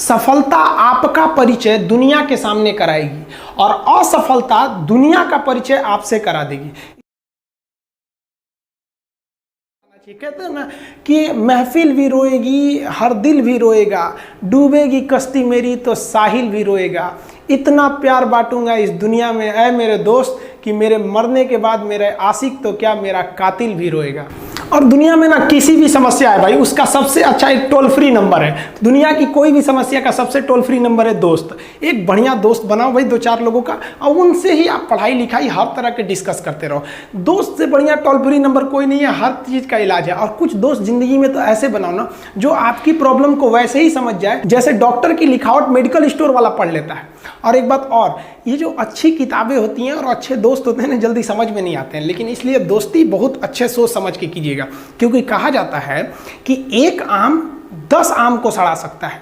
सफलता आपका परिचय दुनिया के सामने कराएगी और असफलता दुनिया का परिचय आपसे करा देगी। कहते हैं ना कि महफिल भी रोएगी, हर दिल भी रोएगा, डूबेगी कश्ती मेरी तो साहिल भी रोएगा। इतना प्यार बांटूंगा इस दुनिया में ऐ मेरे दोस्त कि मेरे मरने के बाद मेरे आशिक तो क्या मेरा कातिल भी रोएगा। और दुनिया में ना किसी भी समस्या है भाई, उसका सबसे अच्छा एक टोल फ्री नंबर है। दुनिया की कोई भी समस्या का सबसे टोल फ्री नंबर है दोस्त। एक बढ़िया दोस्त बनाओ भाई, 2-4 लोगों का, और उनसे ही आप पढ़ाई लिखाई हर तरह के डिस्कस करते रहो। दोस्त से बढ़िया टोल फ्री नंबर कोई नहीं है, हर चीज़ का इलाज है। और कुछ दोस्त जिंदगी में तो ऐसे बनाओ ना जो आपकी प्रॉब्लम को वैसे ही समझ जाए जैसे डॉक्टर की लिखावट मेडिकल स्टोर वाला पढ़ लेता है। और एक बात और, ये जो अच्छी किताबें होती हैं और अच्छे दोस्त होते हैं ना, जल्दी समझ में नहीं आते हैं। लेकिन इसलिए दोस्ती बहुत अच्छे सोच समझ के कीजिएगा, क्योंकि कहा जाता है कि एक आम 10 आम को सड़ा सकता है,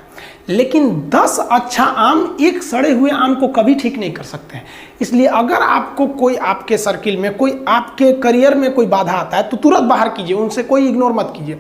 लेकिन 10 अच्छा आम एक सड़े हुए आम को कभी ठीक नहीं कर सकते हैं। इसलिए अगर आपको कोई आपके सर्किल में, कोई आपके करियर में कोई बाधा आता है तो तुरंत बाहर कीजिए, उनसे कोई इग्नोर मत कीजिए।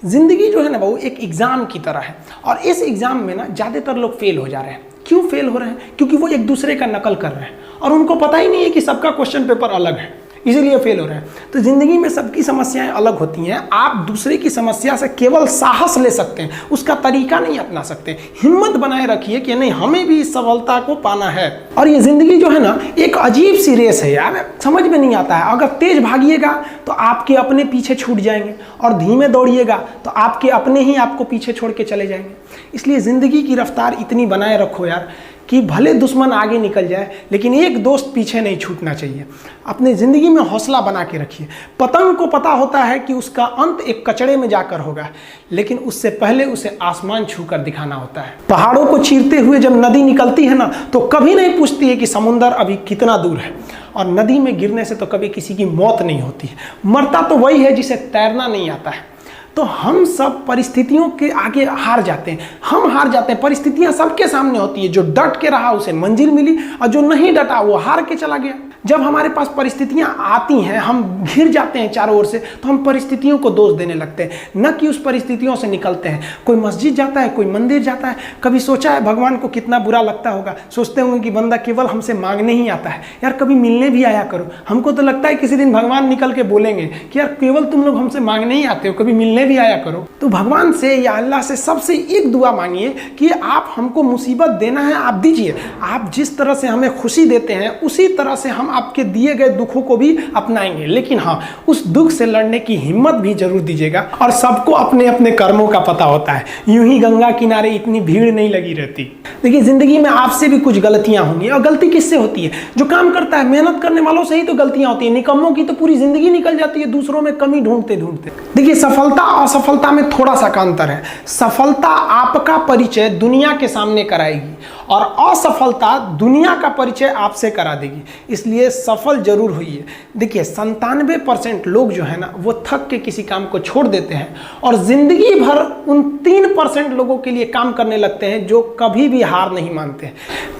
ज़िंदगी जो है ना वो एक एग्ज़ाम की तरह है, और इस एग्ज़ाम में ना ज़्यादातर लोग फेल हो जा रहे हैं। क्यों फेल हो रहे हैं? क्योंकि वो एक दूसरे का नकल कर रहे हैं और उनको पता ही नहीं है कि सबका क्वेश्चन पेपर अलग है, इसीलिए फेल हो रहे हैं। तो ज़िंदगी में सबकी समस्याएं अलग होती हैं। आप दूसरे की समस्या से केवल साहस ले सकते हैं, उसका तरीका नहीं अपना सकते। हिम्मत बनाए रखिए कि नहीं, हमें भी इस सफलता को पाना है। और ये ज़िंदगी जो है ना एक अजीब सी रेस है यार, समझ में नहीं आता है। अगर तेज भागिएगा तो आपके अपने पीछे छूट जाएंगे, और धीमे दौड़िएगा तो आपके अपने ही आपको पीछे छोड़ के चले जाएंगे। इसलिए ज़िंदगी की रफ्तार इतनी बनाए रखो यार कि भले दुश्मन आगे निकल जाए लेकिन एक दोस्त पीछे नहीं छूटना चाहिए। अपने ज़िंदगी में हौसला बना के रखिए। पतंग को पता होता है कि उसका अंत एक कचड़े में जाकर होगा, लेकिन उससे पहले उसे आसमान छूकर दिखाना होता है। पहाड़ों को चीरते हुए जब नदी निकलती है ना तो कभी नहीं पूछती है कि समुंदर अभी कितना दूर है, और नदी में गिरने से तो कभी किसी की मौत नहीं होती है। मरता तो वही है जिसे तैरना नहीं आता है। तो हम सब परिस्थितियों के आगे हार जाते हैं, हम हार जाते हैं। परिस्थितियां सबके सामने होती है, जो डट के रहा उसे मंजिल मिली, और जो नहीं डटा वो हार के चला गया। जब हमारे पास परिस्थितियां आती हैं, हम घिर जाते हैं चारों ओर से, तो हम परिस्थितियों को दोष देने लगते हैं, न कि उस परिस्थितियों से निकलते हैं। कोई मस्जिद जाता है, कोई मंदिर जाता है, कभी सोचा है भगवान को कितना बुरा लगता होगा? सोचते होंगे कि बंदा केवल हमसे मांगने ही आता है, यार कभी मिलने भी आया करो। हमको तो लगता है किसी दिन भगवान निकल के बोलेंगे कि यार केवल तुम लोग हमसे मांगने ही आते हो, कभी मिलने भी आया करो। तो भगवान से या अल्लाह से सबसे एक दुआ मांगिए कि आप हमको मुसीबत देना है, आप दीजिए। आप जिस तरह से हमें खुशी देते हैं उसी तरह से हम आपके दिए गए दुखों को भी अपनाएंगे, लेकिन हाँ, उस दुख से लड़ने की हिम्मत भी जरूर दीजिएगा। और सबको अपने अपने कर्मों का पता होता है, यूं ही गंगा किनारे इतनी भीड़ नहीं लगी रहती। देखिए ज़िंदगी में आपसे भी कुछ गलतियां होंगी, और गलती किससे होती है? जो काम करता है, मेहनत करने वालों से ही तो गलतियां होती है। निकम्मों की तो पूरी जिंदगी निकल जाती है दूसरों में कमी ढूंढते ढूंढते। देखिए सफलता और असफलता में थोड़ा सा का अंतर है। सफलता आपका परिचय दुनिया के सामने कराएगी और असफलता दुनिया का परिचय आपसे करा देगी। इसलिए सफल जरूर होइए। देखिए 97% लोग जो है ना वो थक के किसी काम को छोड़ देते हैं, और जिंदगी भर उन 3% लोगों के लिए काम करने लगते हैं जो कभी भी हार नहीं मानते।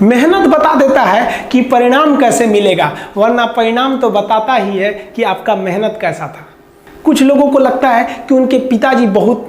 मेहनत बता देता है कि परिणाम कैसे मिलेगा, वरना परिणाम तो बताता ही है कि आपका मेहनत कैसा था। कुछ लोगों को लगता है कि उनके पिताजी बहुत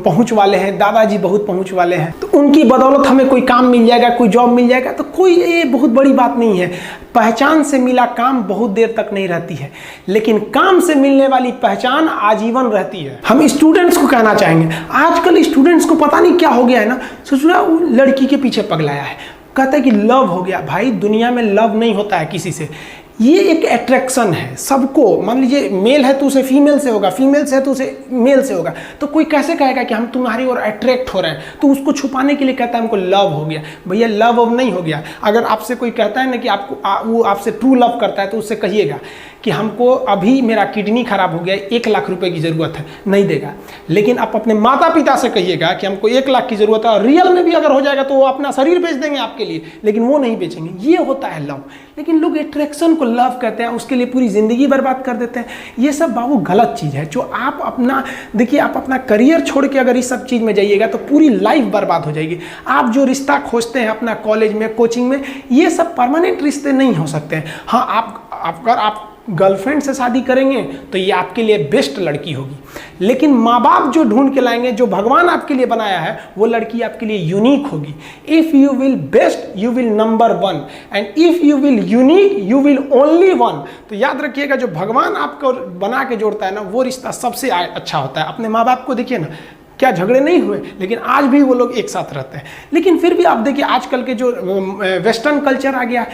पहुंच वाले हैं, दादाजी बहुत पहुंच वाले हैं, तो उनकी बदौलत हमें कोई काम मिल जाएगा, कोई जॉब मिल जाएगा। तो कोई ये बहुत बड़ी बात नहीं है। पहचान से मिला काम बहुत देर तक नहीं रहती है, लेकिन काम से मिलने वाली पहचान आजीवन रहती है। हम स्टूडेंट्स को कहना चाहेंगे, आजकल स्टूडेंट्स को पता नहीं क्या हो गया है ना, सोचना वो लड़की के पीछे पगलाया है, कहता है कि लव हो गया। भाई दुनिया में लव नहीं होता है किसी से, ये एक अट्रैक्शन है सबको। मान लीजिए मेल है तो उसे फीमेल से होगा, फीमेल से है तो उसे मेल से होगा। तो कोई कैसे कहेगा कि हम तुम्हारी ओर अट्रैक्ट हो रहे हैं? तो उसको छुपाने के लिए कहता है हमको लव हो गया। भैया लव अब नहीं हो गया। अगर आपसे कोई कहता है ना कि आपको वो आपसे ट्रू लव करता है, तो उससे कहिएगा कि हमको अभी मेरा किडनी खराब हो गया, 1 लाख रुपए की ज़रूरत है, नहीं देगा। लेकिन आप अपने माता पिता से कहिएगा कि हमको 1 लाख की ज़रूरत है, और रियल में भी अगर हो जाएगा तो वो अपना शरीर बेच देंगे आपके लिए, लेकिन वो नहीं बेचेंगे। ये होता है लव। लेकिन लोग अट्रैक्शन को लव कहते हैं, उसके लिए पूरी ज़िंदगी बर्बाद कर देते हैं। ये सब बाबू गलत चीज़ है। जो आप अपना देखिए, आप अपना करियर छोड़ के अगर इस सब चीज़ में जाइएगा तो पूरी लाइफ बर्बाद हो जाएगी। आप जो रिश्ता खोजते हैं अपना कॉलेज में, कोचिंग में, ये सब परमानेंट रिश्ते नहीं हो सकते हैं। हाँ, आप गर्लफ्रेंड से शादी करेंगे तो ये आपके लिए बेस्ट लड़की होगी, लेकिन माँ बाप जो ढूंढ के लाएंगे, जो भगवान आपके लिए बनाया है, वो लड़की आपके लिए यूनिक होगी। If you will best you will number one, and if you will unique you will only one. तो याद रखिएगा, जो भगवान आपको बना के जोड़ता है ना, वो रिश्ता सबसे अच्छा होता है। अपने माँ बाप को देखिए ना, क्या झगड़े नहीं हुए, लेकिन आज भी वो लोग एक साथ रहते हैं। लेकिन फिर भी आप देखिए, आजकल के जो वेस्टर्न कल्चर आ गया,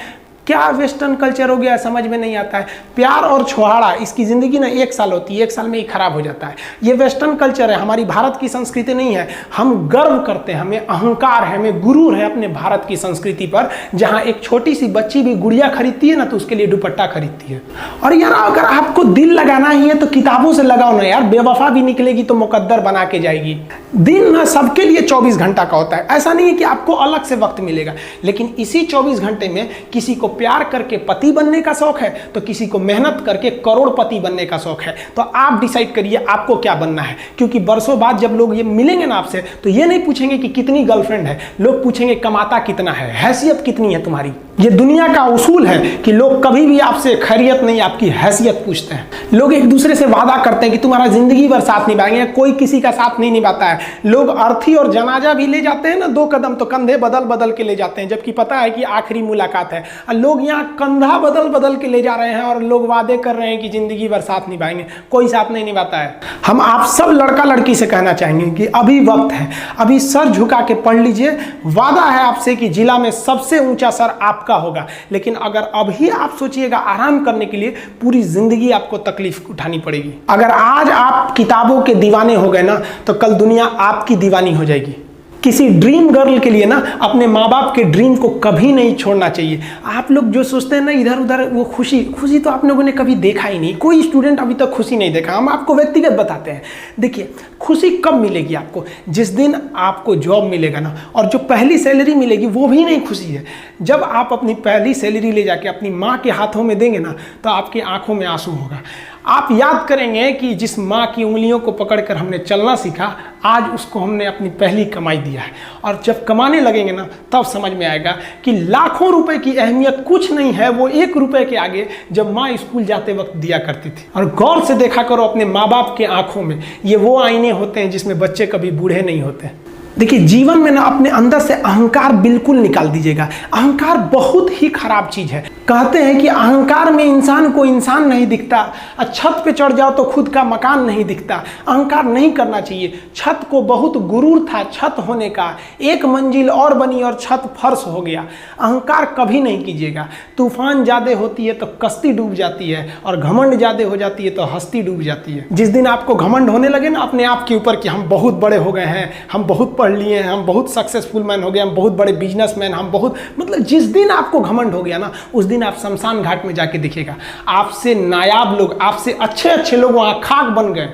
क्या वेस्टर्न कल्चर हो गया समझ में नहीं आता है। प्यार और छोहाड़ा, इसकी ज़िंदगी ना 1 साल होती है, 1 साल में ही खराब हो जाता है। ये वेस्टर्न कल्चर है, हमारी भारत की संस्कृति नहीं है। हम गर्व करते हैं, हमें अहंकार है, हमें गुरूर है अपने भारत की संस्कृति पर, जहाँ एक छोटी सी बच्ची भी गुड़िया खरीदती है ना, तो उसके लिए दुपट्टा खरीदती है। और यार, अगर आपको दिल लगाना ही है तो किताबों से लगाओ ना यार, बेवफा भी निकलेगी तो मुकद्दर बना के जाएगी। दिन ना सबके लिए 24 घंटा का होता है, ऐसा नहीं है कि आपको अलग से वक्त मिलेगा, लेकिन इसी 24 घंटे में किसी को प्यार करके पति बनने का शौक है, तो किसी को मेहनत करके करोड़पति बनने का शौक है। तो आप डिसाइड करिए आपको क्या बनना है, क्योंकि बरसों बाद जब लोग ये मिलेंगे ना आपसे, तो ये नहीं पूछेंगे कि कितनी गर्लफ्रेंड है, लोग पूछेंगे कमाता कितना है, हैसियत कितनी है तुम्हारी। ये दुनिया का उसूल है कि लोग कभी भी आपसे खैरियत नहीं, आपकी हैसियत पूछते हैं। लोग एक दूसरे से वादा करते हैं कि तुम्हारा जिंदगी भर साथ निभाएंगे, कोई किसी का साथ नहीं निभाता है। लोग अर्थी और जनाजा भी ले जाते हैं ना 2 कदम, तो कंधे बदल बदल के ले जाते हैं, जबकि पता है कि आखिरी मुलाकात है। और लोग यहाँ कंधा बदल बदल के ले जा रहे हैं और लोग वादे कर रहे हैं कि जिंदगी भर साथ निभाएंगे, कोई साथ नहीं निभाता है। हम आप सब लड़का लड़की से कहना चाहेंगे कि अभी वक्त है, अभी सर झुका के पढ़ लीजिए। वादा है आपसे कि जिला में सबसे ऊंचा सर आपका होगा, लेकिन अगर अभी आप सोचिएगा आराम करने के लिए, पूरी जिंदगी आपको तकलीफ उठानी पड़ेगी। अगर आज आप किताबों के दीवाने हो गए ना, तो कल दुनिया आपकी दीवानी हो जाएगी। किसी ड्रीम गर्ल के लिए ना अपने माँ बाप के ड्रीम को कभी नहीं छोड़ना चाहिए। आप लोग जो सोचते हैं ना इधर उधर, वो खुशी तो आप लोगों ने कभी देखा ही नहीं। कोई स्टूडेंट अभी तक खुशी नहीं देखा। हम आपको व्यक्तिगत बताते हैं। देखिए, खुशी कब मिलेगी आपको? जिस दिन आपको जॉब मिलेगा ना, और जो पहली सैलरी मिलेगी वो भी नहीं खुशी है। जब आप अपनी पहली सैलरी ले जाके अपनी माँ के हाथों में देंगे ना, तो आपकी आंखों में आंसू होगा। आप याद करेंगे कि जिस माँ की उंगलियों को पकड़कर हमने चलना सीखा, आज उसको हमने अपनी पहली कमाई दिया है। और जब कमाने लगेंगे ना, तब समझ में आएगा कि लाखों रुपए की अहमियत कुछ नहीं है, वो 1 रुपए के आगे जब माँ स्कूल जाते वक्त दिया करती थी। और गौर से देखा करो अपने माँ बाप के आंखों में, ये वो आईने होते हैं जिसमें बच्चे कभी बूढ़े नहीं होते। देखिए, जीवन में ना अपने अंदर से अहंकार बिल्कुल निकाल दीजिएगा। अहंकार बहुत ही खराब चीज़ है। कहते हैं कि अहंकार में इंसान को इंसान नहीं दिखता, छत पे चढ़ जाओ तो खुद का मकान नहीं दिखता। अहंकार नहीं करना चाहिए। छत को बहुत गुरूर था छत होने का, 1 मंजिल और बनी और छत फर्श हो गया। अहंकार कभी नहीं कीजिएगा। तूफान ज़्यादा होती है तो कश्ती डूब जाती है, और घमंड ज़्यादा हो जाती है तो हस्ती डूब जाती है। जिस दिन आपको घमंड होने लगे ना अपने आप के ऊपर कि हम बहुत बड़े हो गए हैं, हम बहुत पढ़ लिए हैं, हम बहुत सक्सेसफुल मैन हो गए, हम बहुत बड़े बिजनेसमैन, हम बहुत, मतलब जिस दिन आपको घमंड हो गया ना, उस दिन आप शमशान घाट में जाके देखिएगा, आपसे नायाब लोग, आपसे अच्छे अच्छे लोग वहां खाक बन गए।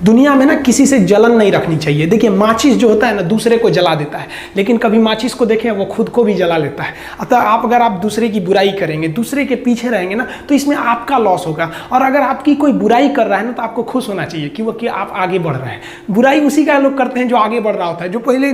दुनिया में ना किसी से जलन नहीं रखनी चाहिए। देखिए, माचिस जो होता है ना दूसरे को जला देता है, लेकिन कभी माचिस को देखें वो खुद को भी जला लेता है। अतः अगर आप दूसरे की बुराई करेंगे, दूसरे के पीछे रहेंगे ना, तो इसमें आपका लॉस होगा। और अगर आपकी कोई बुराई कर रहा है ना, तो आपको खुश होना चाहिए कि आप आगे बढ़ रहे हैं। बुराई उसी का लोग करते हैं जो आगे बढ़ रहा होता है। जो पहले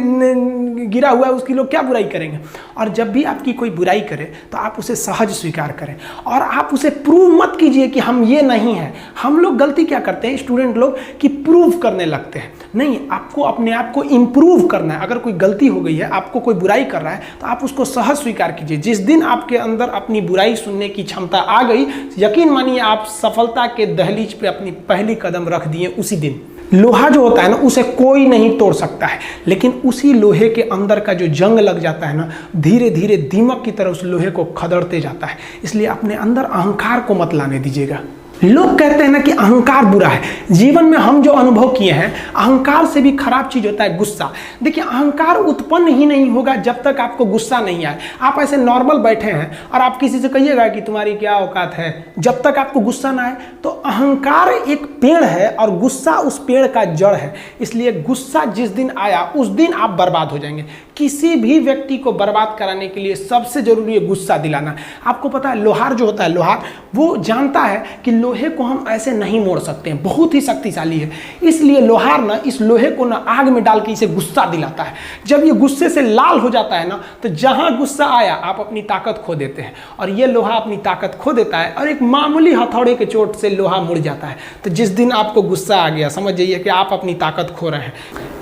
गिरा हुआ है उसकी लोग क्या बुराई करेंगे। और जब भी आपकी कोई बुराई करे तो आप उसे सहज स्वीकार करें, और आप उसे प्रूव मत कीजिए कि हम ये नहीं हैं। हम लोग गलती क्या करते हैं स्टूडेंट लोग, कि प्रूव करने लगते हैं। नहीं, आपको अपने आप को इम्प्रूव करना है। अगर कोई गलती हो गई है, आपको कोई बुराई कर रहा है, तो आप उसको सहज स्वीकार कीजिए। जिस दिन आपके अंदर अपनी बुराई सुनने की क्षमता आ गई, यकीन मानिए आप सफलता के दहलीज पे अपनी पहली कदम रख दिए उसी दिन। लोहा जो होता है ना, उसे कोई नहीं तोड़ सकता है, लेकिन उसी लोहे के अंदर का जो जंग लग जाता है ना, धीरे धीरे दीमक की तरह उस लोहे को खदड़ते जाता है। इसलिए अपने अंदर अहंकार को मत लाने दीजिएगा। लोग कहते हैं ना कि अहंकार बुरा है। जीवन में हम जो अनुभव किए हैं, अहंकार से भी खराब चीज होता है गुस्सा। देखिए, अहंकार उत्पन्न ही नहीं होगा जब तक आपको गुस्सा नहीं आए। आप ऐसे नॉर्मल बैठे हैं और आप किसी से कहिएगा कि तुम्हारी क्या औकात है, जब तक आपको गुस्सा ना आए। तो अहंकार एक पेड़ है और गुस्सा उस पेड़ का जड़ है। इसलिए गुस्सा जिस दिन आया उस दिन आप बर्बाद हो जाएंगे। किसी भी व्यक्ति को बर्बाद कराने के लिए सबसे जरूरी है गुस्सा दिलाना। आपको पता है लोहार जो होता है, लोहार वो जानता है कि लोहे को हम ऐसे नहीं मोड़ सकते हैं, बहुत ही शक्तिशाली है। इसलिए लोहार ना इस लोहे को ना आग में डाल के इसे गुस्सा दिलाता है। जब ये गुस्से से लाल हो जाता है ना, तो जहां गुस्सा आया आप अपनी ताकत खो देते हैं, और ये लोहा अपनी ताकत खो देता है और एक मामूली हथौड़े के चोट से लोहा मुड़ जाता है। तो जिस दिन आपको गुस्सा आ गया, समझ जाइए कि आप अपनी ताकत खो रहे हैं।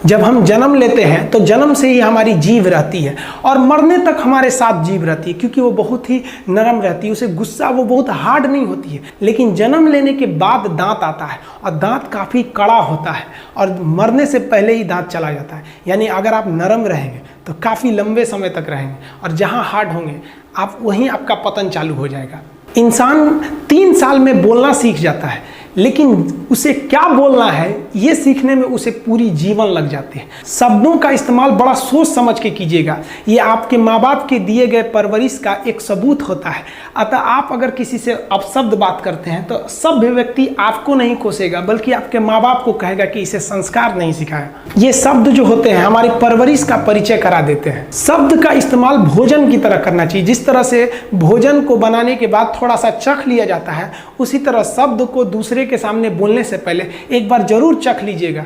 जब हम जन्म लेते हैं तो जन्म से ही हमारी जीभ रहती है और मरने तक हमारे साथ जीभ रहती है, क्योंकि वो बहुत ही नरम रहती है, उसे गुस्सा वो बहुत हार्ड नहीं होती है। लेकिन जन्म लेने के बाद दांत आता है और दांत काफ़ी कड़ा होता है और मरने से पहले ही दांत चला जाता है। यानी अगर आप नरम रहेंगे तो काफ़ी लंबे समय तक रहेंगे, और जहाँ हार्ड होंगे आप वहीं आपका पतन चालू हो जाएगा। इंसान 3 साल में बोलना सीख जाता है, लेकिन उसे क्या बोलना है ये सीखने में उसे पूरी जीवन लग जाती है। शब्दों का इस्तेमाल बड़ा सोच समझ के कीजिएगा, ये आपके माँ बाप के दिए गए परवरिश का एक सबूत होता है। अतः आप अगर किसी से अपशब्द बात करते हैं तो सभ्य व्यक्ति आपको नहीं कोसेगा, बल्कि आपके माँ बाप को कहेगा कि इसे संस्कार नहीं सिखाया। ये शब्द जो होते हैं हमारी परवरिश का परिचय करा देते हैं। शब्द का इस्तेमाल भोजन की तरह करना चाहिए। जिस तरह से भोजन को बनाने के बाद थोड़ा सा चख लिया जाता है, उसी तरह शब्द को दूसरे के सामने बोलने से पहले एक बार जरूर चख लीजिएगा।